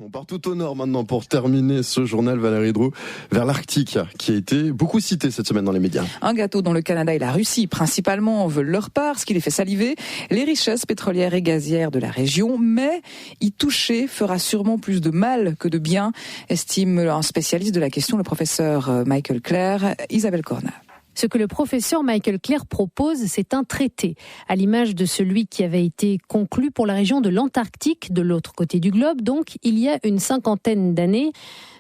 On part tout au nord maintenant pour terminer ce journal, Valérie Drou, vers l'Arctique, qui a été beaucoup cité cette semaine dans les médias. Un gâteau dont le Canada et la Russie, principalement, veulent leur part, ce qui les fait saliver. Les richesses pétrolières et gazières de la région, mais y toucher fera sûrement plus de mal que de bien, estime un spécialiste de la question, le professeur Michael Clair, Isabelle Cornat. Ce que le professeur Michael Clair propose, c'est un traité, à l'image de celui qui avait été conclu pour la région de l'Antarctique, de l'autre côté du globe, donc il y a une 50aine d'années.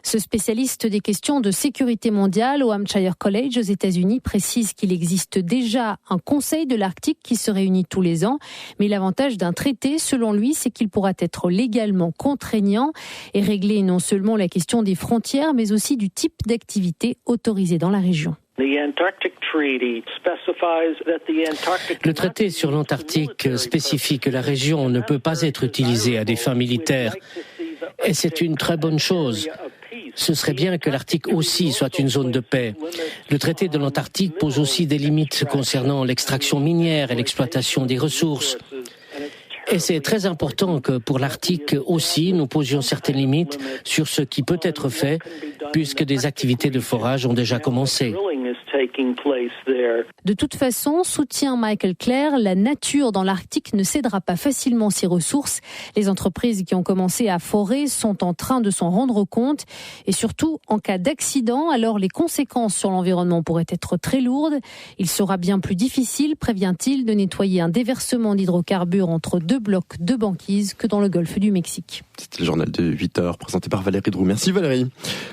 Ce spécialiste des questions de sécurité mondiale au Hampshire College aux États-Unis précise qu'il existe déjà un conseil de l'Arctique qui se réunit tous les ans. Mais l'avantage d'un traité, selon lui, c'est qu'il pourra être légalement contraignant et régler non seulement la question des frontières, mais aussi du type d'activité autorisée dans la région. Le traité sur l'Antarctique spécifie que la région ne peut pas être utilisée à des fins militaires. Et c'est une très bonne chose. Ce serait bien que l'Arctique aussi soit une zone de paix. Le traité de l'Antarctique pose aussi des limites concernant l'extraction minière et l'exploitation des ressources. Et c'est très important que pour l'Arctique aussi, nous posions certaines limites sur ce qui peut être fait, puisque des activités de forage ont déjà commencé. De toute façon, soutient Michael Clair, la nature dans l'Arctique ne cédera pas facilement ses ressources. Les entreprises qui ont commencé à forer sont en train de s'en rendre compte. Et surtout, en cas d'accident, alors les conséquences sur l'environnement pourraient être très lourdes. Il sera bien plus difficile, prévient-il, de nettoyer un déversement d'hydrocarbures entre deux blocs de banquise que dans le golfe du Mexique. C'était le journal de 8h présenté par Valérie Drou. Merci Valérie.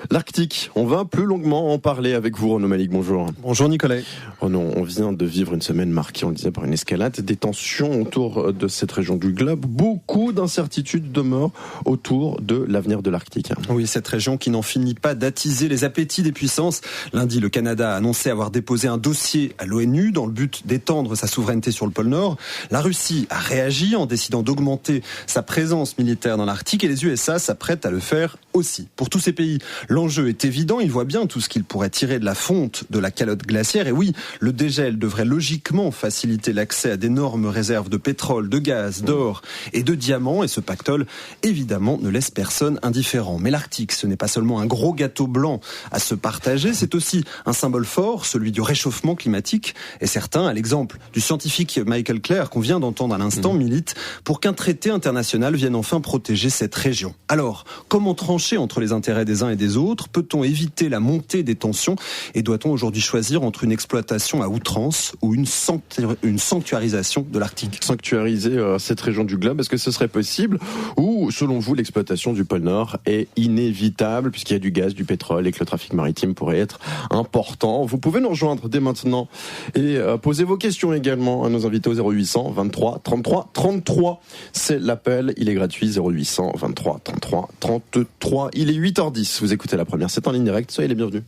L'Arctique, on va plus longuement en parler avec vous, Renaud Malik. Bonjour. Bonjour Nicolas. Renaud, on vient de vivre une semaine marquée, on le disait, par une escalade des tensions autour de cette région du globe. Beaucoup d'incertitudes demeurent autour de l'avenir de l'Arctique. Oui, cette région qui n'en finit pas d'attiser les appétits des puissances. Lundi, le Canada a annoncé avoir déposé un dossier à l'ONU dans le but d'étendre sa souveraineté sur le pôle Nord. La Russie a réagi en décidant d'augmenter sa présence militaire dans l'Arctique et les USA s'apprêtent à le faire aussi. Pour tous ces pays, l'enjeu est évident. Ils voient bien tout ce qu'ils pourraient tirer de la fonte de la calotte glaciaire. Et oui, le dégel devrait logiquement faciliter l'accès à d'énormes réserves de pétrole, de gaz, d'or et de diamants. Et ce pactole, évidemment, ne laisse personne indifférent. Mais l'Arctique, ce n'est pas seulement un gros gâteau blanc à se partager, c'est aussi un symbole fort, celui du réchauffement climatique. Et certains, à l'exemple du scientifique Michael Clair, qu'on vient d'entendre à l'instant, militent pour qu'un traité international vienne enfin protéger cette région. Alors, comment trancher entre les intérêts des uns et des autres? Peut-on éviter la montée des tensions? Et doit-on aujourd'hui choisir entre une exploitation à outrance ou une sanctuarisation de l'Arctique? Sanctuariser cette région du globe, est-ce que ce serait possible? Ou, selon vous, l'exploitation du pôle Nord est inévitable puisqu'il y a du gaz, du pétrole et que le trafic maritime pourrait être important? Vous pouvez nous rejoindre dès maintenant et poser vos questions également à nos invités au 0800 23 33 33. C'est l'appel, il est gratuit, 0800 23 33 33. Il est 8h10, vous écoutez la première, c'est en ligne directe, soyez les bienvenus.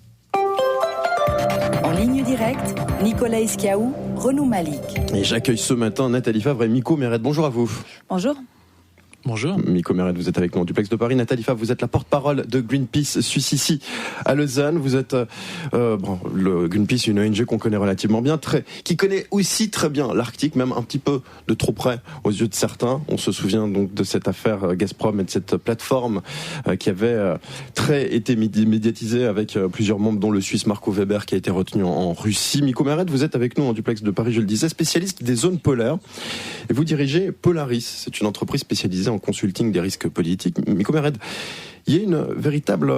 En ligne directe, Nicolas Eschiaou, Renaud Malik. Et j'accueille ce matin Nathalie Favre et Miko Meret. Bonjour à vous. Bonjour. Bonjour. Miko Meret, vous êtes avec nous en duplex de Paris. Nathalie Favre, vous êtes la porte-parole de Greenpeace Suisse ici à Lausanne. Vous êtes le Greenpeace, une ONG qu'on connaît relativement bien, qui connaît aussi très bien l'Arctique, même un petit peu de trop près aux yeux de certains. On se souvient donc de cette affaire Gazprom et de cette plateforme qui avait très été médiatisée avec plusieurs membres, dont le Suisse Marco Weber qui a été retenu en Russie. Miko Meret, vous êtes avec nous en duplex de Paris, je le disais, spécialiste des zones polaires. Et vous dirigez Polaris, c'est une entreprise spécialisée en consulting des risques politiques. Miko Meret, il y a une véritable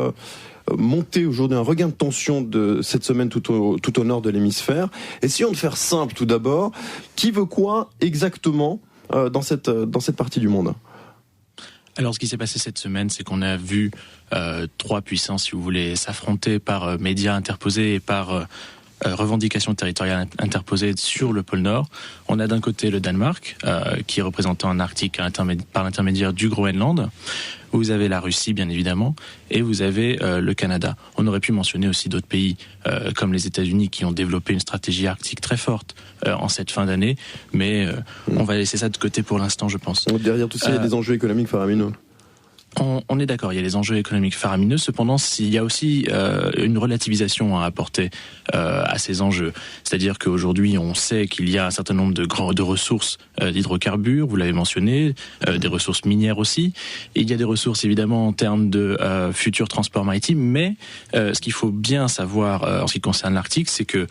montée aujourd'hui, un regain de tension de cette semaine tout au nord de l'hémisphère. Essayons de faire simple tout d'abord. Qui veut quoi exactement dans cette partie du monde ? Alors, ce qui s'est passé cette semaine, c'est qu'on a vu trois puissances, si vous voulez, s'affronter par médias interposés et par revendications territoriales interposées sur le pôle Nord. On a d'un côté le Danemark, qui est représentant en Arctique par l'intermédiaire du Groenland. Vous avez la Russie, bien évidemment, et vous avez le Canada. On aurait pu mentionner aussi d'autres pays, comme les États-Unis, qui ont développé une stratégie arctique très forte en cette fin d'année, mais on va laisser ça de côté pour l'instant, je pense. Donc derrière tout ça, il y a des enjeux économiques faramineux. On est d'accord, il y a les enjeux économiques faramineux. Cependant, il y a aussi une relativisation à apporter à ces enjeux. C'est-à-dire qu'aujourd'hui, on sait qu'il y a un certain nombre de ressources d'hydrocarbures, vous l'avez mentionné, des ressources minières aussi. Et il y a des ressources évidemment en termes de futurs transports maritimes. Mais ce qu'il faut bien savoir en ce qui concerne l'Arctique, c'est que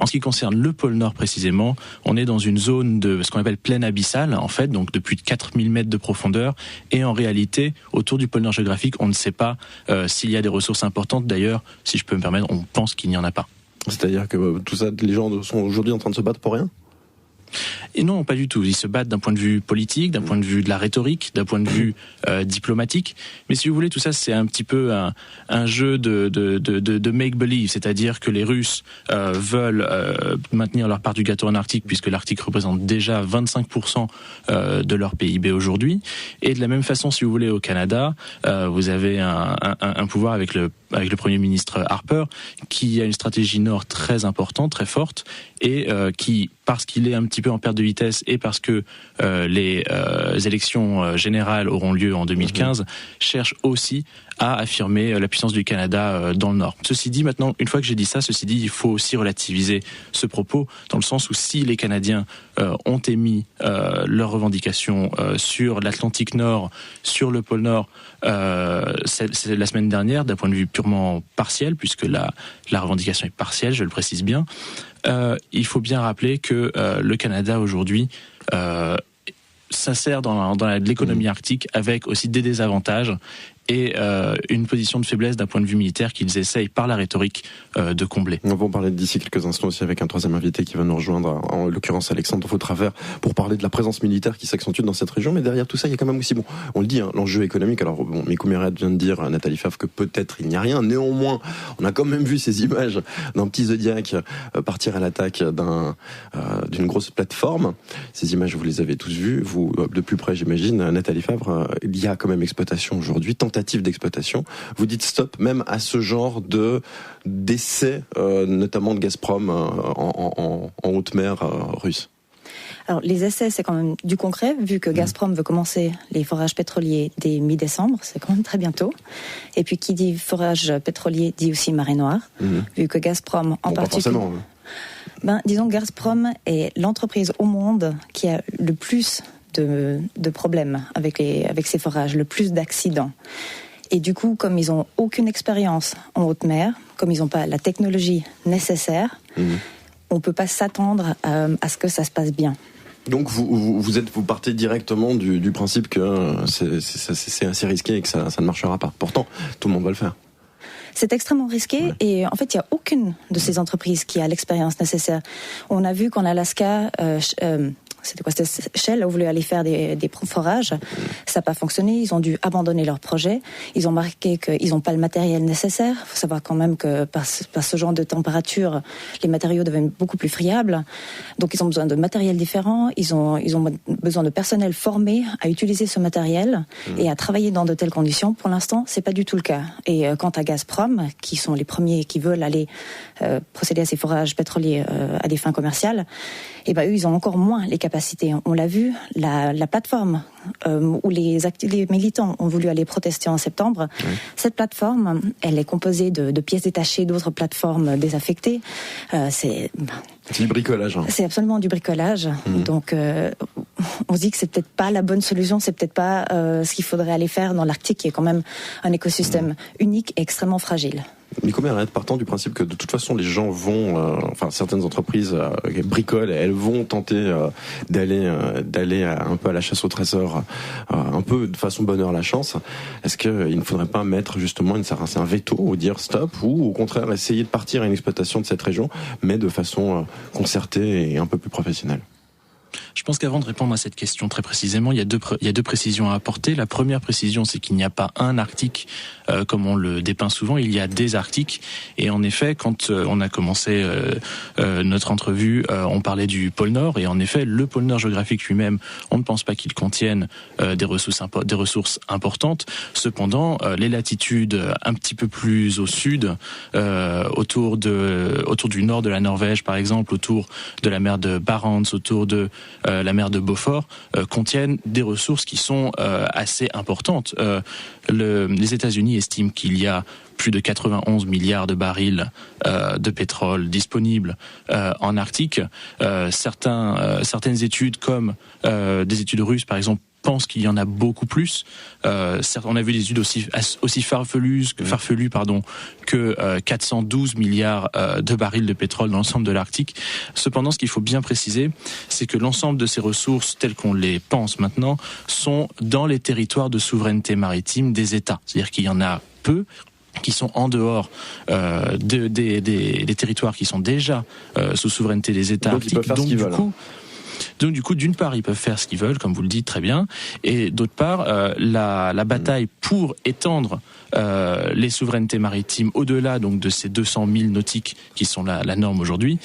en ce qui concerne le pôle Nord précisément, on est dans une zone de ce qu'on appelle plaine abyssale, en fait, donc de plus de 4000 mètres de profondeur. Et en réalité, autour du pôle Nord géographique, on ne sait pas s'il y a des ressources importantes. D'ailleurs, si je peux me permettre, on pense qu'il n'y en a pas. C'est-à-dire que tout ça, les gens sont aujourd'hui en train de se battre pour rien ? Et non, pas du tout. Ils se battent d'un point de vue politique, d'un point de vue de la rhétorique, d'un point de vue diplomatique. Mais si vous voulez, tout ça, c'est un petit peu un jeu de make-believe, c'est-à-dire que les Russes veulent maintenir leur part du gâteau en Arctique, puisque l'Arctique représente déjà 25% de leur PIB aujourd'hui. Et de la même façon, si vous voulez, au Canada, vous avez un pouvoir avec le Premier ministre Harper, qui a une stratégie Nord très importante, très forte, et qui, parce qu'il est un petit peu en perte de vitesse et parce que les élections générales auront lieu en 2015, cherche aussi à affirmer la puissance du Canada dans le Nord. Ceci dit, maintenant, une fois que j'ai dit ça, il faut aussi relativiser ce propos, dans le sens où si les Canadiens ont émis leurs revendications sur l'Atlantique Nord, sur le pôle Nord, c'est la semaine dernière, d'un point de vue purement partiel, puisque la revendication est partielle, je le précise bien, il faut bien rappeler que le Canada aujourd'hui s'insère dans l'économie arctique avec aussi des désavantages et une position de faiblesse d'un point de vue militaire qu'ils essayent par la rhétorique de combler. On va en parler d'ici quelques instants aussi avec un troisième invité qui va nous rejoindre, en l'occurrence Alexandre Vautravers, pour parler de la présence militaire qui s'accentue dans cette région. Mais derrière tout ça, il y a quand même aussi, on le dit, l'enjeu économique. Alors Miko Mériat vient de dire, Nathalie Favre, que peut-être il n'y a rien. Néanmoins, on a quand même vu ces images d'un petit Zodiac partir à l'attaque d'une grosse plateforme. Ces images, vous les avez tous vues, vous de plus près, j'imagine. Nathalie Favre, il y a quand même exploitation aujourd'hui, tentative d'exploitation. Vous dites stop même à ce genre d'essais, notamment de Gazprom en haute mer russe. Alors les essais, c'est quand même du concret, vu que Gazprom veut commencer les forages pétroliers dès mi-décembre, c'est quand même très bientôt. Et puis qui dit forage pétrolier dit aussi marée noire, vu que Gazprom en particulier... disons que Gazprom est l'entreprise au monde qui a le plus de problèmes avec ces forages, le plus d'accidents. Et du coup, comme ils n'ont aucune expérience en haute mer, comme ils n'ont pas la technologie nécessaire, on ne peut pas s'attendre à ce que ça se passe bien. Donc vous partez directement du principe que c'est assez risqué et que ça ne marchera pas. Pourtant, tout le monde va le faire. C'est extrêmement risqué et en fait, il n'y a aucune de ces entreprises qui a l'expérience nécessaire. On a vu qu'en Alaska... C'était Shell a voulu aller faire des forages, ça n'a pas fonctionné, ils ont dû abandonner leur projet, ils ont marqué qu'ils n'ont pas le matériel nécessaire. Il faut savoir quand même que par ce genre de température, les matériaux deviennent beaucoup plus friables, donc ils ont besoin de matériel différent, ils ont besoin de personnel formé à utiliser ce matériel et à travailler dans de telles conditions. Pour l'instant, c'est pas du tout le cas. Et quant à Gazprom, qui sont les premiers qui veulent aller procéder à ces forages pétroliers à des fins commerciales, et eux, ils ont encore moins les capacités. On l'a vu, la plateforme où les militants ont voulu aller protester en septembre, cette plateforme, elle est composée de pièces détachées d'autres plateformes désaffectées. C'est du bricolage. C'est absolument du bricolage. Donc, on se dit que c'est peut-être pas la bonne solution, c'est peut-être pas ce qu'il faudrait aller faire dans l'Arctique, qui est quand même un écosystème unique et extrêmement fragile. Miko Mériat, partant du principe que de toute façon les gens vont, certaines entreprises bricolent et elles vont tenter d'aller un peu à la chasse au trésor, un peu de façon bonheur la chance. Est-ce qu'il ne faudrait pas mettre justement un veto ou dire stop, ou au contraire essayer de partir à une exploitation de cette région, mais de façon concertée et un peu plus professionnelle? Je pense qu'avant de répondre à cette question très précisément, il y a deux précisions à apporter. La première précision, c'est qu'il n'y a pas un Arctique comme on le dépeint souvent, il y a des Arctiques. Et en effet, quand on a commencé notre entrevue, on parlait du pôle Nord. Et en effet, le pôle Nord géographique lui-même, on ne pense pas qu'il contienne des ressources importantes. Cependant, les latitudes un petit peu plus au sud, autour du nord de la Norvège par exemple, autour de la mer de Barents, autour de la mer de Beaufort, contiennent des ressources qui sont assez importantes. Les États-Unis estiment qu'il y a plus de 91 milliards de barils de pétrole disponibles en Arctique. Certaines études, comme des études russes par exemple, pensent qu'il y en a beaucoup plus. On a vu des études aussi farfelues que 412 milliards de barils de pétrole dans l'ensemble de l'Arctique. Cependant, ce qu'il faut bien préciser, c'est que l'ensemble de ces ressources, telles qu'on les pense maintenant, sont dans les territoires de souveraineté maritime des États. C'est-à-dire qu'il y en a peu qui sont en dehors des territoires qui sont déjà sous souveraineté des États arctiques. Donc du coup, d'une part, ils peuvent faire ce qu'ils veulent, comme vous le dites très bien, et d'autre part, la bataille pour étendre les souverainetés maritimes au-delà donc de ces 200 000 nautiques qui sont la norme aujourd'hui,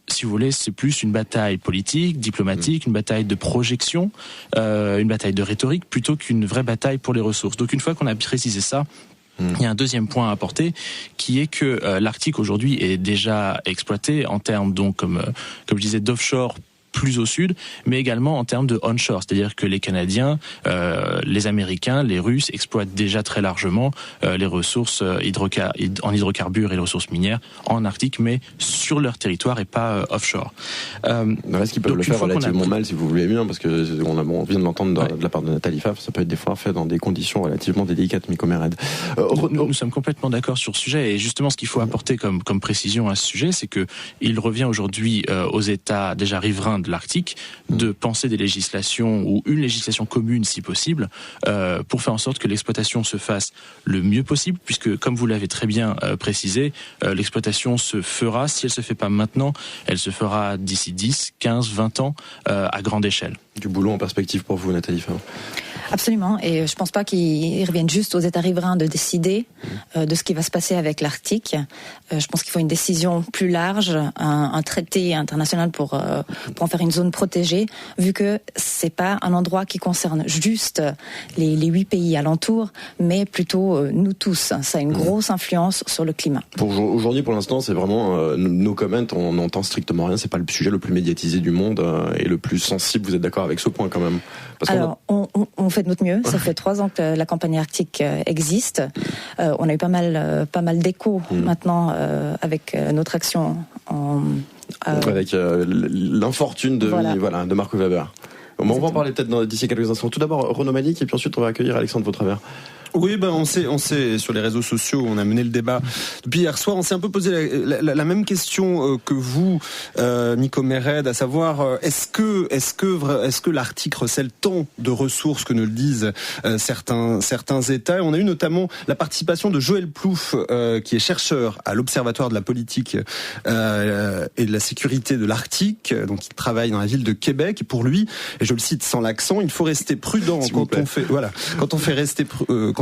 si vous voulez, c'est plus une bataille politique, diplomatique, une bataille de projection, une bataille de rhétorique, plutôt qu'une vraie bataille pour les ressources. Donc une fois qu'on a précisé ça, il y a un deuxième point à apporter, qui est que l'Arctique aujourd'hui est déjà exploité en termes, donc, comme je disais, d'offshore plus au sud, mais également en termes de onshore, c'est-à-dire que les Canadiens, les Américains, les Russes exploitent déjà très largement les ressources en hydrocarbures et les ressources minières en Arctique, mais sur leur territoire et pas offshore. Est-ce qu'ils peuvent le faire relativement mal, si vous voulez bien, parce que on vient de l'entendre de la part de Nathalie Pfaff, ça peut être des fois fait dans des conditions relativement délicates, Miko Mered. Nous sommes complètement d'accord sur ce sujet, et justement ce qu'il faut apporter comme précision à ce sujet, c'est que il revient aujourd'hui aux États déjà riverains de l'Arctique de penser des législations ou une législation commune si possible pour faire en sorte que l'exploitation se fasse le mieux possible, puisque comme vous l'avez très bien précisé, l'exploitation se fera, si elle se fait pas maintenant, elle se fera d'ici 10, 15, 20 ans à grande échelle. Du boulot en perspective pour vous, Nathalie Pfaff. Absolument, et je pense pas qu'ils reviennent juste aux États riverains de décider de ce qui va se passer avec l'Arctique. Je pense qu'il faut une décision plus large, un traité international pour en faire une zone protégée, vu que c'est pas un endroit qui concerne juste les 8 pays alentours, mais plutôt nous tous. Ça a une grosse influence sur le climat. Aujourd'hui, pour l'instant, c'est vraiment nos comments, on n'entend strictement rien, c'est pas le sujet le plus médiatisé du monde et le plus sensible. Vous êtes d'accord avec ce point quand même? Alors, on fait de notre mieux. Ça fait 3 ans que la campagne arctique existe. On a eu pas mal d'échos maintenant avec notre action avec l'infortune de Marco Weber. On va en parler peut-être d'ici quelques instants. Tout d'abord, Renaud Malik, et puis ensuite on va accueillir Alexandre Vautravers. Oui, on sait sur les réseaux sociaux, on a mené le débat depuis hier soir. On s'est un peu posé la même question que vous, Miko Mered, à savoir est-ce que l'Arctique recèle tant de ressources que ne le disent certains États. Et on a eu notamment la participation de Joël Plouffe, qui est chercheur à l'Observatoire de la politique et de la sécurité de l'Arctique. Donc il travaille dans la ville de Québec. Et pour lui, et je le cite sans l'accent, il faut rester prudent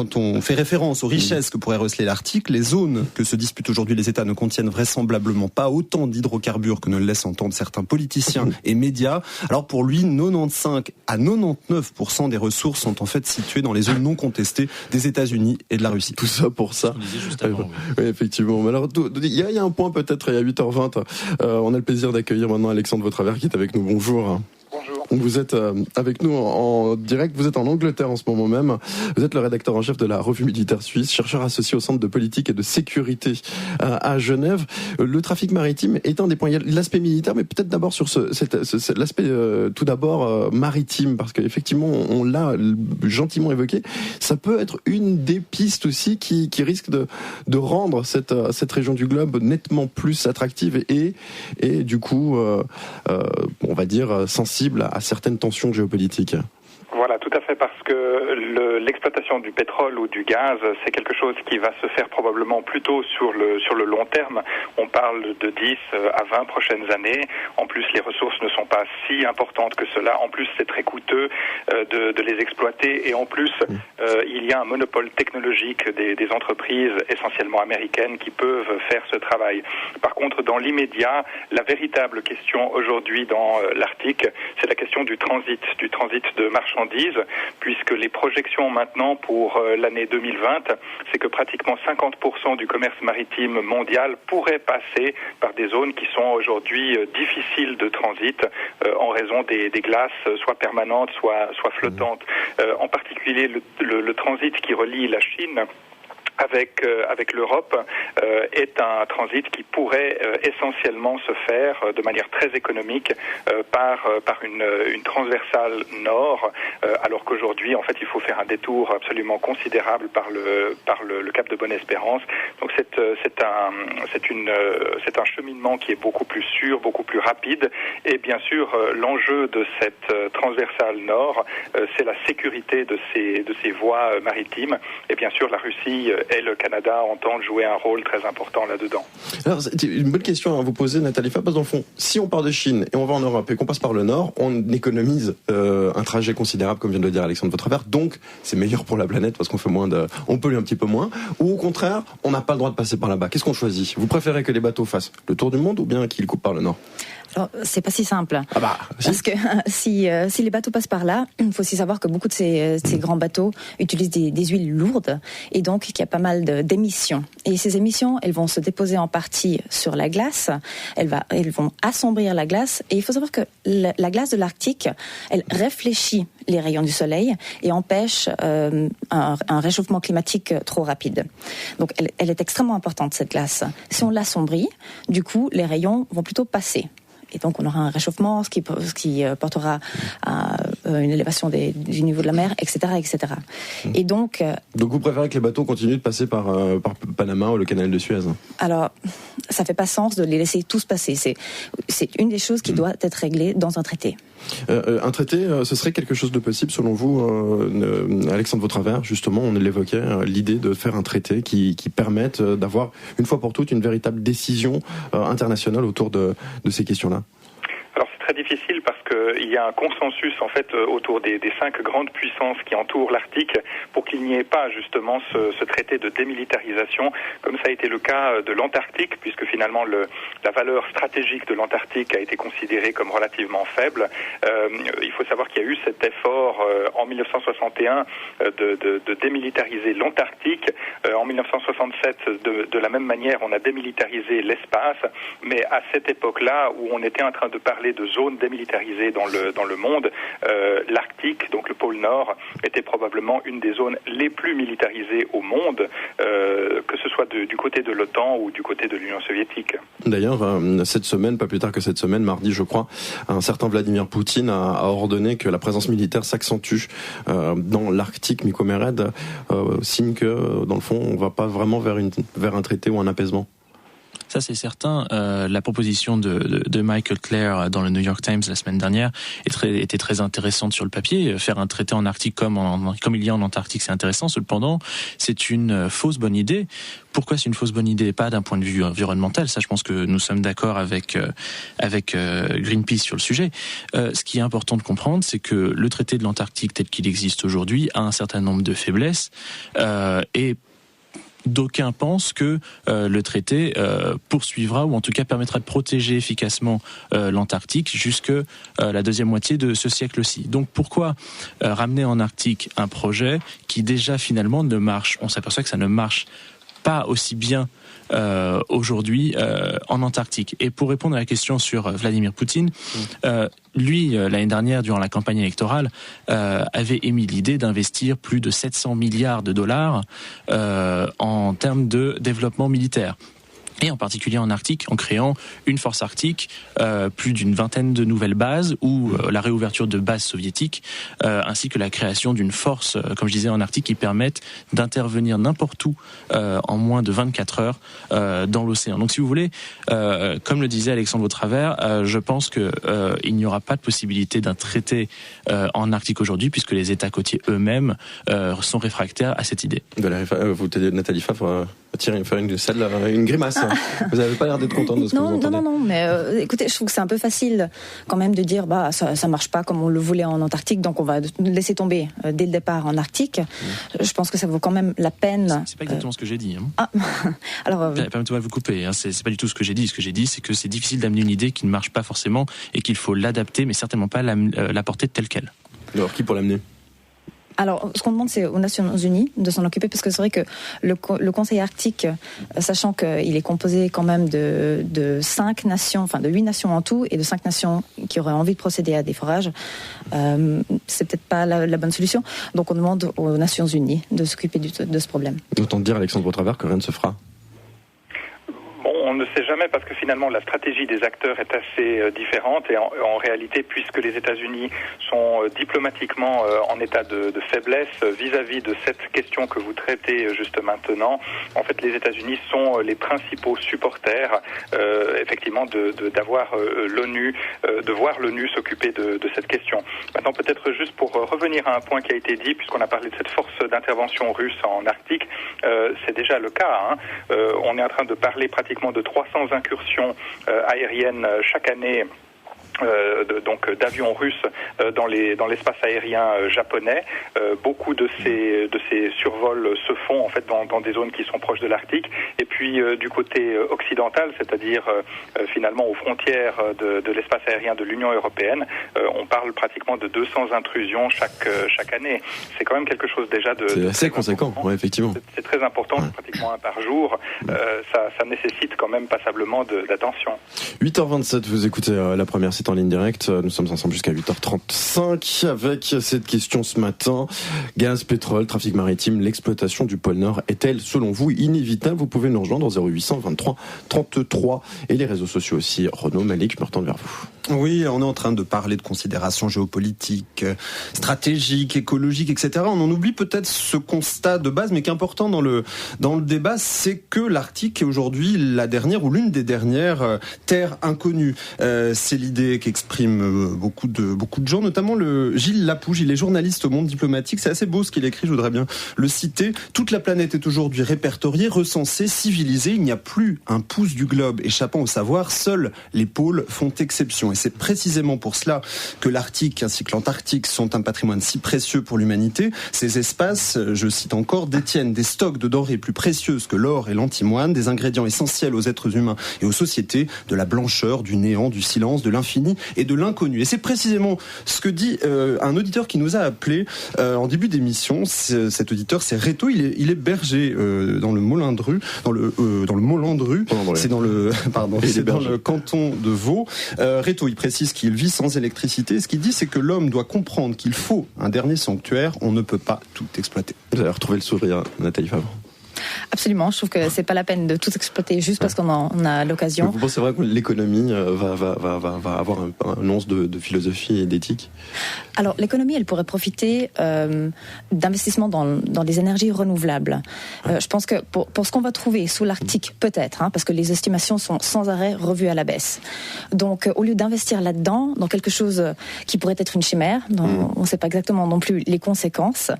quand on fait référence aux richesses que pourrait receler l'Arctique. Les zones que se disputent aujourd'hui les États ne contiennent vraisemblablement pas autant d'hydrocarbures que ne le laissent entendre certains politiciens et médias. Alors pour lui, 95 à 99% des ressources sont en fait situées dans les zones non contestées des États-Unis et de la Russie. Tout ça pour ça. On disait juste avant, oui, effectivement. Mais alors, il y a un point peut-être, il y a 8h20. On a le plaisir d'accueillir maintenant Alexandre Vautravers qui est avec nous. Bonjour. Bonjour. Vous êtes avec nous en direct, vous êtes en Angleterre en ce moment même, vous êtes le rédacteur en chef de la Revue militaire suisse, chercheur associé au Centre de politique et de sécurité à Genève. Le trafic maritime est un des points, il y a l'aspect militaire, mais peut-être d'abord sur l'aspect tout d'abord maritime, parce qu'effectivement on l'a gentiment évoqué, ça peut être une des pistes aussi qui risque de rendre cette région du globe nettement plus attractive et du coup on va dire sensible à certaines tensions géopolitiques. Voilà, tout à fait, parce que l'exploitation du pétrole ou du gaz, c'est quelque chose qui va se faire probablement plutôt sur le long terme. On parle de 10 à 20 prochaines années. En plus, les ressources ne sont pas si importantes que cela. En plus, c'est très coûteux de les exploiter. Et en plus, il y a un monopole technologique des entreprises essentiellement américaines qui peuvent faire ce travail. Par contre, dans l'immédiat, la véritable question aujourd'hui dans l'Arctique, c'est la question du transit de marchandises marchandises, puisque les projections maintenant pour l'année 2020, c'est que pratiquement 50% du commerce maritime mondial pourrait passer par des zones qui sont aujourd'hui difficiles de transit en raison des glaces, soit permanentes, soit flottantes. En particulier le transit qui relie la Chine avec l'Europe est un transit qui pourrait essentiellement se faire de manière très économique par une transversale nord, alors qu'aujourd'hui en fait il faut faire un détour absolument considérable par le cap de Bonne-Espérance. Donc c'est un cheminement qui est beaucoup plus sûr, beaucoup plus rapide, et bien sûr l'enjeu de cette transversale nord, c'est la sécurité de ces voies maritimes, et bien sûr la Russie et le Canada entendent jouer un rôle très important là-dedans. Alors, c'est une bonne question à vous poser, Nathalie Fa, parce que dans le fond, si on part de Chine et on va en Europe et qu'on passe par le Nord, on économise un trajet considérable, comme vient de le dire Alexandre Vautravers, donc c'est meilleur pour la planète parce qu'on fait on pollue un petit peu moins, ou au contraire, on n'a pas le droit de passer par là-bas. Qu'est-ce qu'on choisit ? Vous préférez que les bateaux fassent le tour du monde ou bien qu'ils coupent par le Nord ? Alors, c'est pas si simple. Si. Parce que si les bateaux passent par là, il faut aussi savoir que beaucoup de ces grands bateaux utilisent des huiles lourdes, et donc qu'il y a pas mal d'émissions. Et ces émissions, elles vont se déposer en partie sur la glace, elles vont assombrir la glace, et il faut savoir que la glace de l'Arctique, elle réfléchit les rayons du soleil et empêche un réchauffement climatique trop rapide. Donc elle est extrêmement importante, cette glace. Si on l'assombrit, du coup, les rayons vont plutôt passer. Et donc, on aura un réchauffement, ce qui portera à une élévation du niveau de la mer, etc., etc. Et donc vous préférez que les bateaux continuent de passer par Panama ou le canal de Suez ? Alors, ça fait pas sens de les laisser tous passer. C'est une des choses qui doit être réglée dans un traité. Un traité, ce serait quelque chose de possible selon vous, Alexandre Vautravers, justement, on l'évoquait, l'idée de faire un traité qui permette d'avoir une fois pour toutes une véritable décision internationale autour de ces questions-là. Alors c'est très difficile parce qu'il y a un consensus en fait autour des 5 grandes puissances qui entourent l'Arctique pour qu'il n'y ait pas justement ce traité de démilitarisation, comme ça a été le cas de l'Antarctique, puisque finalement la valeur stratégique de l'Antarctique a été considérée comme relativement faible. Il faut savoir qu'il y a eu cet effort en 1961 de démilitariser l'Antarctique. En 1967, de la même manière, on a démilitarisé l'espace, mais à cette époque-là où on était en train de parler de zones démilitarisées dans le monde, l'Arctique, donc le pôle Nord, était probablement une des zones les plus militarisées au monde, que ce soit du côté de l'OTAN ou du côté de l'Union soviétique. D'ailleurs, cette semaine, pas plus tard que cette semaine, mardi je crois, un certain Vladimir Poutine a ordonné que la présence militaire s'accentue dans l'Arctique. Miko Mered signe que, dans le fond, on ne va pas vraiment vers un traité ou un apaisement. Ça, c'est certain. La proposition de Michael Clare dans le New York Times la semaine dernière était très intéressante sur le papier. Faire un traité en Arctique comme il y a en Antarctique, c'est intéressant. Cependant, c'est une fausse bonne idée. Pourquoi c'est une fausse bonne idée ? Pas d'un point de vue environnemental. Ça, je pense que nous sommes d'accord avec Greenpeace sur le sujet. Ce qui est important de comprendre, c'est que le traité de l'Antarctique tel qu'il existe aujourd'hui a un certain nombre de faiblesses et d'aucuns pensent que le traité poursuivra ou en tout cas permettra de protéger efficacement l'Antarctique jusque la deuxième moitié de ce siècle-ci. Donc pourquoi ramener en Arctique un projet qui déjà finalement ne marche ? On s'aperçoit que ça ne marche pas aussi bien aujourd'hui en Antarctique. Et pour répondre à la question sur Vladimir Poutine, lui, l'année dernière, durant la campagne électorale, avait émis l'idée d'investir plus de 700 milliards de dollars en termes de développement militaire. Et en particulier en Arctique, en créant une force arctique, plus d'une vingtaine de nouvelles bases, ou la réouverture de bases soviétiques, ainsi que la création d'une force, comme je disais, en Arctique, qui permette d'intervenir n'importe où en moins de 24 heures dans l'océan. Donc si vous voulez, comme le disait Alexandre Vautravers, je pense qu'il n'y aura pas de possibilité d'un traité en Arctique aujourd'hui, puisque les États côtiers eux-mêmes sont réfractaires à cette idée. Nathalie Fa, faire une grimace. Vous n'avez pas l'air d'être contente de ce que vous entendez. Non, mais écoutez, je trouve que c'est un peu facile quand même de dire ça marche pas comme on le voulait en Antarctique, donc on va laisser tomber dès le départ en Arctique. Je pense que ça vaut quand même la peine. C'est pas exactement ce que j'ai dit. Alors, permettez-moi de vous couper. C'est pas du tout ce que j'ai dit. Ce que j'ai dit, c'est que c'est difficile d'amener une idée qui ne marche pas forcément et qu'il faut l'adapter, mais certainement pas la porter telle quelle. Alors qui pour l'amener ? Alors, ce qu'on demande, c'est aux Nations Unies de s'en occuper, parce que c'est vrai que le Conseil arctique, sachant qu'il est composé quand même de 5 nations, enfin de 8 nations en tout, et de 5 nations qui auraient envie de procéder à des forages, c'est peut-être pas la bonne solution. Donc on demande aux Nations Unies de s'occuper de ce problème. Autant dire, Alexandre Vautravers, que rien ne se fera. On ne sait jamais, parce que finalement la stratégie des acteurs est assez différente, et en réalité, puisque les États-Unis sont diplomatiquement en état de faiblesse vis-à-vis de cette question que vous traitez juste maintenant, en fait les États-Unis sont les principaux supporters effectivement d'avoir l'ONU, de voir l'ONU s'occuper de cette question. Maintenant, peut-être juste pour revenir à un point qui a été dit, puisqu'on a parlé de cette force d'intervention russe en Arctique, c'est déjà le cas. On est en train de parler pratiquement de 300 incursions aériennes chaque année. Donc d'avions russes dans l'espace aérien japonais. Beaucoup de ces survols se font en fait dans des zones qui sont proches de l'Arctique. Et puis du côté occidental, c'est-à-dire finalement aux frontières de l'espace aérien de l'Union européenne, on parle pratiquement de 200 intrusions chaque année. C'est quand même quelque chose déjà c'est assez conséquent, ouais, effectivement. C'est très important, ouais. Pratiquement un par jour. Ça nécessite quand même passablement d'attention. 8h27, vous écoutez la première. C'est en ligne directe. Nous sommes ensemble jusqu'à 8h35 avec cette question ce matin. Gaz, pétrole, trafic maritime, l'exploitation du pôle Nord est-elle, selon vous, inévitable? Vous pouvez nous rejoindre au 0800 23 33 et les réseaux sociaux aussi. Renaud, Malik, je me retourne vers vous. Oui, on est en train de parler de considérations géopolitiques, stratégiques, écologiques, etc. On en oublie peut-être ce constat de base, mais qui est important dans le débat, c'est que l'Arctique est aujourd'hui la dernière ou l'une des dernières terres inconnues. C'est l'idée qu'expriment beaucoup de gens, notamment Gilles Lapouge. Il est journaliste au Monde diplomatique. C'est assez beau ce qu'il écrit, je voudrais bien le citer. Toute la planète est aujourd'hui répertoriée, recensée, civilisée. Il n'y a plus un pouce du globe échappant au savoir. Seuls les pôles font exception. Et c'est précisément pour cela que l'Arctique ainsi que l'Antarctique sont un patrimoine si précieux pour l'humanité. Ces espaces, je cite encore, détiennent des stocks de denrées plus précieuses que l'or et l'antimoine, des ingrédients essentiels aux êtres humains et aux sociétés, de la blancheur, du néant, du silence, de l'infini et de l'inconnu. Et c'est précisément ce que dit un auditeur qui nous a appelé en début d'émission. Cet auditeur, c'est Reto. Il est berger dans le Mollindru, c'est dans le canton de Vaud. Reto, il précise qu'il vit sans électricité. Ce qu'il dit, c'est que l'homme doit comprendre qu'il faut un dernier sanctuaire. On ne peut pas tout exploiter. Vous avez retrouvé le sourire, Nathalie Favre. Absolument, je trouve que c'est pas la peine de tout exploiter juste parce qu'on en a l'occasion. Vous pensez vrai que l'économie va avoir un once de philosophie et d'éthique? Alors l'économie, elle pourrait profiter d'investissements dans les énergies renouvelables. Je pense que pour ce qu'on va trouver sous l'Arctique, peut-être, parce que les estimations sont sans arrêt revues à la baisse. Donc au lieu d'investir là-dedans, dans quelque chose qui pourrait être une chimère, dont on ne sait pas exactement non plus les conséquences,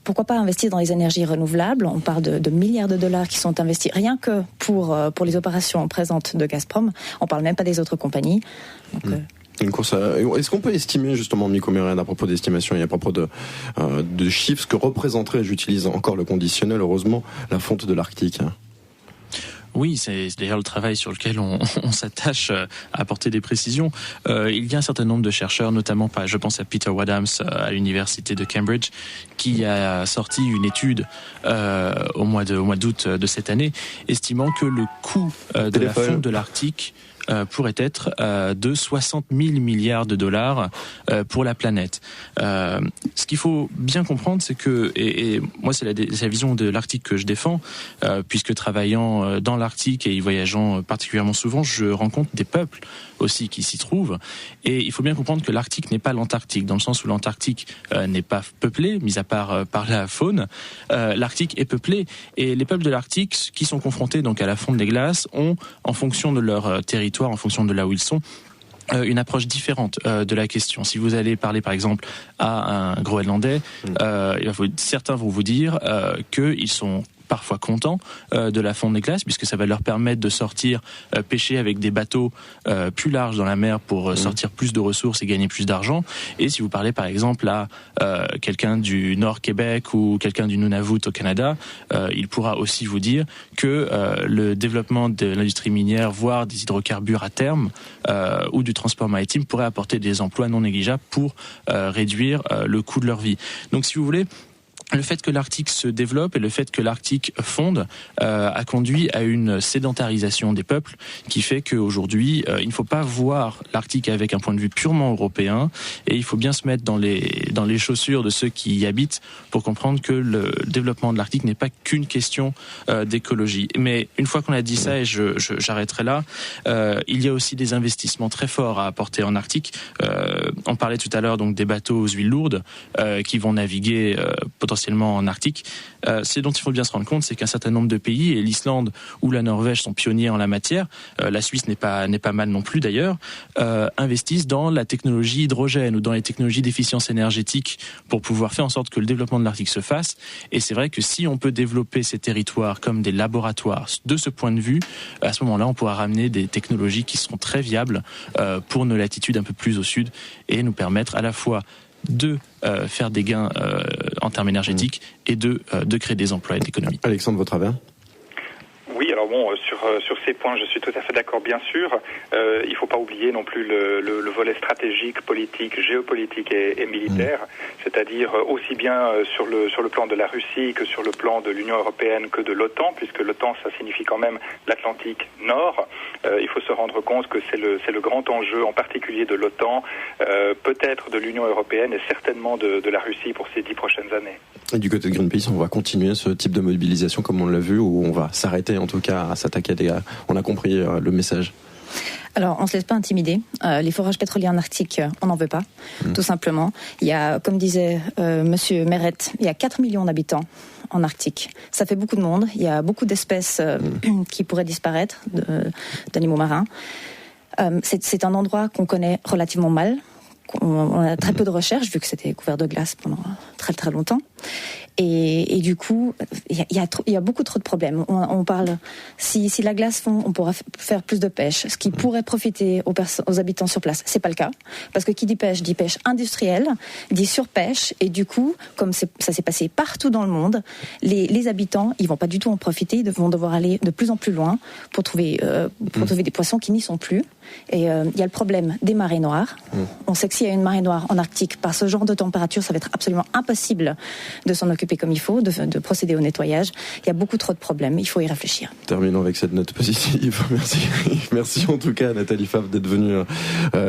pourquoi pas investir dans les énergies renouvelables? On parle de milliards de dollars qui sont investis rien que pour les opérations présentes de Gazprom. On ne parle même pas des autres compagnies. Donc, une course Est-ce qu'on peut estimer justement, Miko Mérian, à propos d'estimation et à propos de chiffres, ce que représenterait, j'utilise encore le conditionnel, heureusement, la fonte de l'Arctique? Oui, c'est d'ailleurs le travail sur lequel on s'attache à apporter des précisions. Il y a un certain nombre de chercheurs, notamment je pense à Peter Wadhams à l'université de Cambridge, qui a sorti une étude au mois d'août de cette année, estimant que le coût de la fonte de l'Arctique pourrait être de 60 000 milliards de dollars pour la planète. Ce qu'il faut bien comprendre, c'est que, et moi c'est la vision de l'Arctique que je défends, puisque travaillant dans l'Arctique et y voyageant particulièrement souvent, je rencontre des peuples aussi qui s'y trouvent. Et il faut bien comprendre que l'Arctique n'est pas l'Antarctique, dans le sens où l'Antarctique n'est pas peuplée, mis à part par la faune. L'Arctique est peuplé, et les peuples de l'Arctique qui sont confrontés donc à la fonte des glaces ont, en fonction de leur territoire, en fonction de là où ils sont, une approche différente de la question. Si vous allez parler par exemple à un Groenlandais, certains vont vous dire qu'ils sont parfois contents de la fonte des glaces, puisque ça va leur permettre de sortir pêcher avec des bateaux plus larges dans la mer pour sortir plus de ressources et gagner plus d'argent. Et si vous parlez par exemple à quelqu'un du Nord-Québec ou quelqu'un du Nunavut au Canada, il pourra aussi vous dire que le développement de l'industrie minière, voire des hydrocarbures à terme, ou du transport maritime pourrait apporter des emplois non négligeables pour réduire le coût de leur vie. Donc si vous voulez, le fait que l'Arctique se développe et le fait que l'Arctique fonde a conduit à une sédentarisation des peuples qui fait qu'aujourd'hui, il ne faut pas voir l'Arctique avec un point de vue purement européen et il faut bien se mettre dans les chaussures de ceux qui y habitent pour comprendre que le développement de l'Arctique n'est pas qu'une question d'écologie. Mais une fois qu'on a dit ça, et j'arrêterai là, il y a aussi des investissements très forts à apporter en Arctique. On parlait tout à l'heure donc des bateaux aux huiles lourdes qui vont naviguer potentiellement en Arctique. Ce dont il faut bien se rendre compte, c'est qu'un certain nombre de pays, et l'Islande ou la Norvège sont pionniers en la matière, la Suisse n'est pas mal non plus d'ailleurs, investissent dans la technologie hydrogène ou dans les technologies d'efficience énergétique pour pouvoir faire en sorte que le développement de l'Arctique se fasse. Et c'est vrai que si on peut développer ces territoires comme des laboratoires de ce point de vue, à ce moment-là, on pourra ramener des technologies qui seront très viables pour nos latitudes un peu plus au sud et nous permettre à la fois de faire des gains en termes énergétiques et de créer des emplois et de l'économie. Alexandre Vautravers. Oui, alors bon, sur ces points, je suis tout à fait d'accord, bien sûr. Il ne faut pas oublier non plus le volet stratégique, politique, géopolitique et militaire, c'est-à-dire aussi bien sur le plan de la Russie que sur le plan de l'Union européenne que de l'OTAN, puisque l'OTAN, ça signifie quand même l'Atlantique Nord. Il faut se rendre compte que c'est le grand enjeu, en particulier de l'OTAN, peut-être de l'Union européenne et certainement de la Russie pour ces 10 prochaines années. Et du côté de Greenpeace, on va continuer ce type de mobilisation comme on l'a vu, où on va s'arrêter en tout cas à s'attaquer à des gars. On a compris le message. Alors, on ne se laisse pas intimider. Les forages pétroliers en Arctique, on n'en veut pas, tout simplement. Il y a, comme disait Monsieur Meret, il y a 4 millions d'habitants en Arctique. Ça fait beaucoup de monde. Il y a beaucoup d'espèces qui pourraient disparaître, d'animaux marins. C'est un endroit qu'on connaît relativement mal. On a très peu de recherches, vu que c'était couvert de glace pendant très très longtemps. Et du coup, il y a beaucoup trop de problèmes. On parle, si la glace fond, on pourra faire plus de pêche, ce qui pourrait profiter aux habitants sur place. C'est pas le cas, parce que qui dit pêche industrielle, dit surpêche, et du coup, comme ça s'est passé partout dans le monde, les habitants, ils vont pas du tout en profiter, ils vont devoir aller de plus en plus loin pour trouver des poissons qui n'y sont plus. Et il y a le problème des marées noires. On sait que s'il y a une marée noire en Arctique, par ce genre de température, ça va être absolument impossible de s'en occuper comme il faut, de procéder au nettoyage. Il y a beaucoup trop de problèmes, il faut y réfléchir. Terminons avec cette note positive. Merci en tout cas Nathalie Favre d'être venue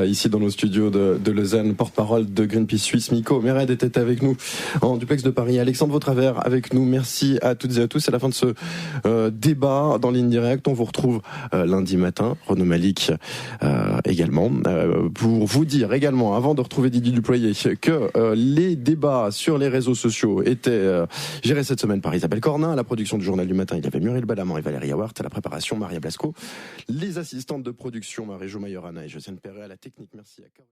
ici dans nos studios de Lausanne, porte-parole de Greenpeace Suisse. Miko Mered était avec nous en duplex de Paris. Alexandre Vautravers avec nous. Merci à toutes et à tous. C'est la fin de ce débat dans Ligne Directe. On vous retrouve lundi matin. Renaud Malik également. Pour vous dire également, avant de retrouver Didier Duployer, que les débats sur les réseaux sociaux étaient gérés cette semaine par Isabelle Cornin. À la production du Journal du Matin, il y avait Muriel Balamant et Valérie Howard. À la préparation, Maria Blasco. Les assistantes de production, Marie-Jo Majorana et Josiane Perret. À la technique, merci à